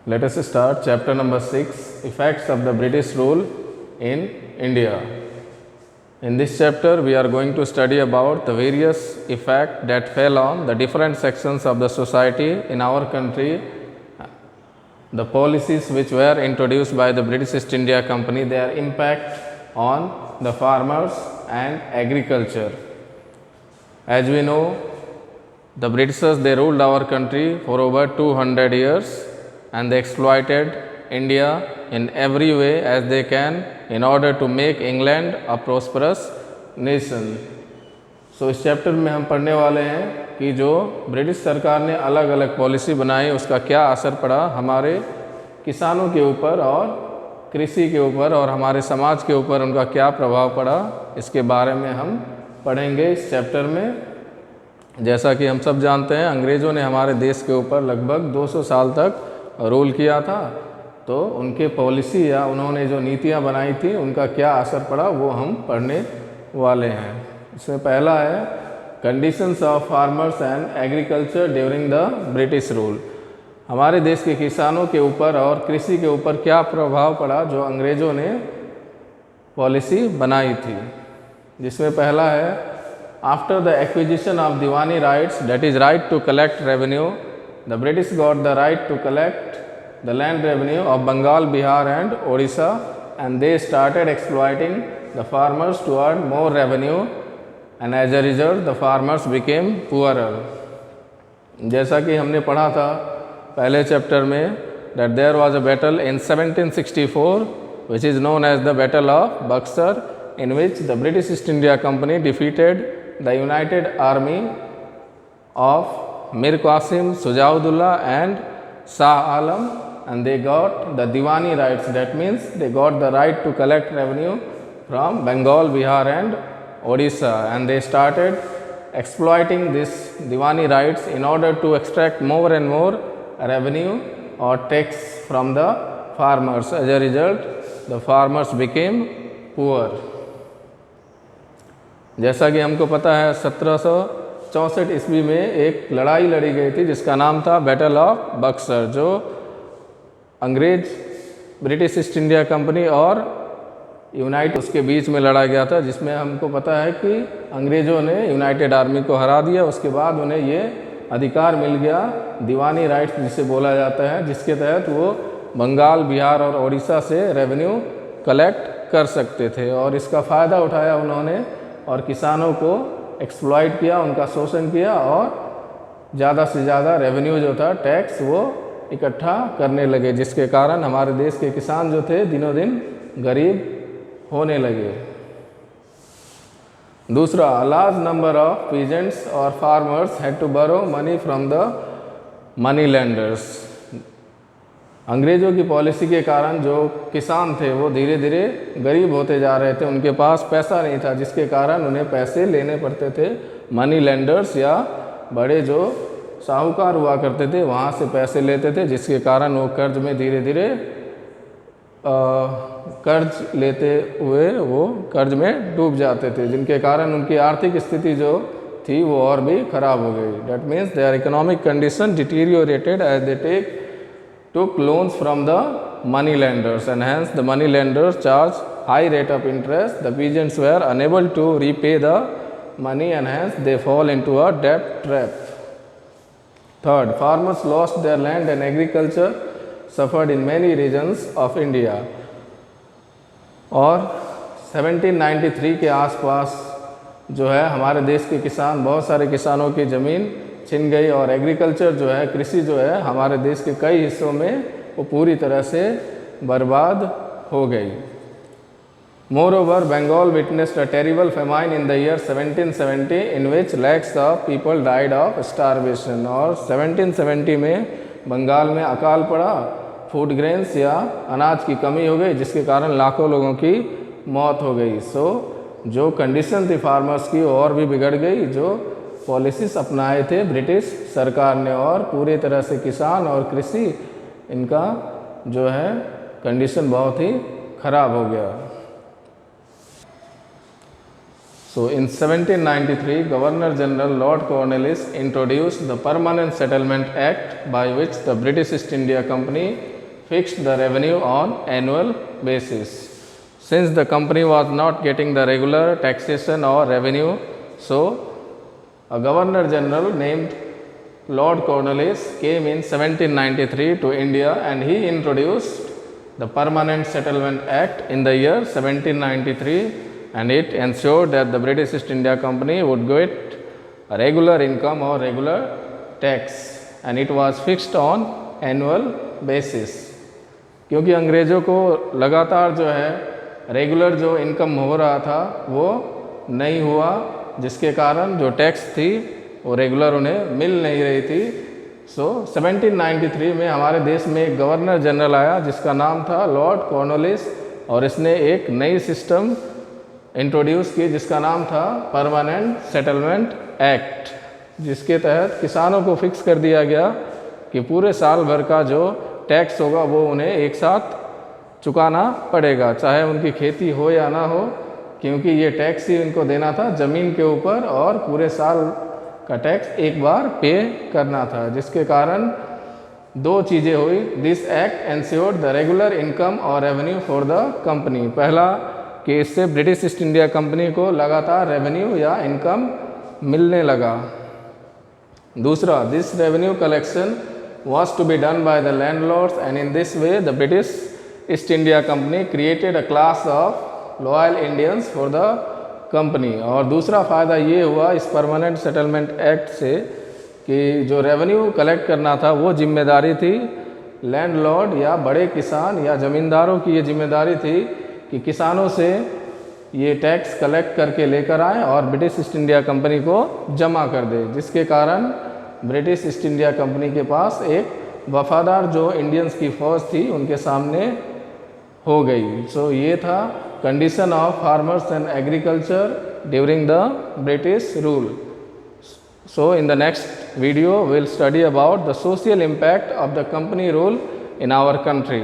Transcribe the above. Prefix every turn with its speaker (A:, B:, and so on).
A: Let us start chapter number 6, Effects of the British Rule in India. In this chapter, we are going to study about the various effects that fell on the different sections of the society in our country, the policies which were introduced by the British East India Company, their impact on the farmers and agriculture. As we know, the Britishers, they ruled our country for over 200 years and they exploited India in every way as they can in order to make England a prosperous nation. So इस chapter में हम पढ़ने वाले हैं कि जो British सरकार ने अलग अलग पॉलिसी बनाई उसका क्या असर पड़ा हमारे किसानों के ऊपर और कृषि के ऊपर और हमारे समाज के ऊपर उनका क्या प्रभाव पड़ा, इसके बारे में हम पढ़ेंगे इस चैप्टर में। जैसा कि हम सब जानते हैं, अंग्रेज़ों ने हमारे देश के ऊपर लगभग 200 साल तक रूल किया था, तो उनके पॉलिसी या उन्होंने जो नीतियां बनाई थी उनका क्या असर पड़ा वो हम पढ़ने वाले हैं। इसमें पहला है conditions of farmers and agriculture during the British rule. हमारे देश के किसानों के ऊपर और कृषि के ऊपर क्या प्रभाव पड़ा जो अंग्रेज़ों ने पॉलिसी बनाई थी, जिसमें पहला है after the acquisition of Diwani rights, that is right to collect revenue, the British got the right to collect the land revenue of Bengal, Bihar and Odisha, and they started exploiting the farmers to earn more revenue, and as a result the farmers became poorer. जैसा कि हमने पढ़ा था पहले chapter में that there was a battle in 1764 which is known as the Battle of Buxar, in which the British East India Company defeated the United Army of Mir Qasim, Sujaudullah and Shah Alam, and they got the Diwani rights. That means they got the right to collect revenue from Bengal, Bihar and Odisha, and they started exploiting this Diwani rights in order to extract more and more revenue or tax from the farmers. As a result, the farmers became poor. जैसा कि हमको पता है 1764 ईस्वी में एक लड़ाई लड़ी गई थी जिसका नाम था बैटल ऑफ बक्सर, जो अंग्रेज ब्रिटिश ईस्ट इंडिया कंपनी और यूनाइटेड उसके बीच में लड़ा गया था, जिसमें हमको पता है कि अंग्रेज़ों ने यूनाइटेड आर्मी को हरा दिया। उसके बाद उन्हें ये अधिकार मिल गया दीवानी राइट्स जिसे बोला जाता है, जिसके तहत वो बंगाल, बिहार और उड़ीसा से रेवेन्यू कलेक्ट कर सकते थे और इसका फ़ायदा उठाया उन्होंने और किसानों को एक्सप्लॉइट किया, उनका शोषण किया और ज़्यादा से ज़्यादा रेवेन्यू जो था टैक्स वो इकट्ठा करने लगे, जिसके कारण हमारे देश के किसान जो थे दिनों दिन गरीब होने लगे। दूसरा, लार्ज नंबर ऑफ पीजेंट्स और farmers had to borrow money from the money lenders. अंग्रेज़ों की पॉलिसी के कारण जो किसान थे वो धीरे धीरे गरीब होते जा रहे थे, उनके पास पैसा नहीं था, जिसके कारण उन्हें पैसे लेने पड़ते थे मनी लेंडर्स या बड़े जो साहूकार हुआ करते थे वहाँ से पैसे लेते थे, जिसके कारण वो कर्ज में धीरे धीरे कर्ज लेते हुए वो कर्ज में डूब जाते थे, जिनके कारण उनकी आर्थिक स्थिति जो थी वो और भी ख़राब हो गई। That means their economic condition deteriorated as they took loans from the money lenders, and hence the money lenders charged high rate of interest. The peasants were unable to repay the money and hence they fall into a debt trap. Third, farmers lost their land and agriculture suffered in many regions of India. और 1793 के आसपास जो है हमारे देश के किसान, बहुत सारे किसानों की ज़मीन छिन गई और एग्रीकल्चर जो है, कृषि जो है हमारे देश के कई हिस्सों में वो पूरी तरह से बर्बाद हो गई। Moreover, Bengal witnessed a terrible famine in the year 1770 in which lakhs of people died of starvation. और 1770 में बंगाल में अकाल पड़ा, फूड ग्रेन्स या अनाज की कमी हो गई, जिसके कारण लाखों लोगों की मौत हो गई। सो जो कंडीशन थी फार्मर्स की और भी बिगड़ गई, जो पॉलिसीज अपनाए थे ब्रिटिश सरकार ने, और पूरी तरह से किसान और कृषि इनका जो है कंडीशन बहुत ही ख़राब हो गया। So in 1793, Governor General Lord Cornwallis introduced the Permanent Settlement Act, by which the British East India Company fixed the revenue on annual basis. Since the company was not getting the regular taxation or revenue, so a Governor General named Lord Cornwallis came in 1793 to India, and he introduced the Permanent Settlement Act in the year 1793, and it ensured that the British East India Company would get a regular income or regular tax, and it was fixed on annual basis. क्योंकि अंग्रेज़ों को लगातार जो है regular जो income हो रहा था वो नहीं हुआ, जिसके कारण जो टैक्स थी वो रेगुलर उन्हें मिल नहीं रही थी। सो 1793 में हमारे देश में एक गवर्नर जनरल आया जिसका नाम था लॉर्ड कॉर्नवालिस, और इसने एक नई सिस्टम इंट्रोड्यूस की जिसका नाम था परमानेंट सेटलमेंट एक्ट, जिसके तहत किसानों को फिक्स कर दिया गया कि पूरे साल भर का जो टैक्स होगा वो उन्हें एक साथ चुकाना पड़ेगा, चाहे उनकी खेती हो या ना हो, क्योंकि ये टैक्स ही उनको देना था ज़मीन के ऊपर, और पूरे साल का टैक्स एक बार पे करना था, जिसके कारण दो चीज़ें हुई। This act ensured the regular income और रेवेन्यू फॉर द कंपनी। पहला कि इससे ब्रिटिश ईस्ट इंडिया कंपनी को लगातार रेवेन्यू या इनकम मिलने लगा। दूसरा, this revenue collection was to be done by the landlords, and in this way the British East India Company created a class of loyal Indians for the company। और दूसरा फ़ायदा ये हुआ इस परमानेंट सेटलमेंट एक्ट से कि जो revenue collect करना था वो जिम्मेदारी थी लैंडलॉर्ड या बड़े किसान या ज़मींदारों की, ये जिम्मेदारी थी कि किसानों से ये टैक्स कलेक्ट करके लेकर आएँ और ब्रिटिश ईस्ट इंडिया कंपनी को जमा कर दे, जिसके कारण ब्रिटिश ईस्ट इंडिया कंपनी के पास एक वफादार जो इंडियंस की फ़ौज थी उनके सामने हो गई। सो ये था condition of farmers and agriculture during the British rule. So in the next video will study about the social impact of the company rule in our country.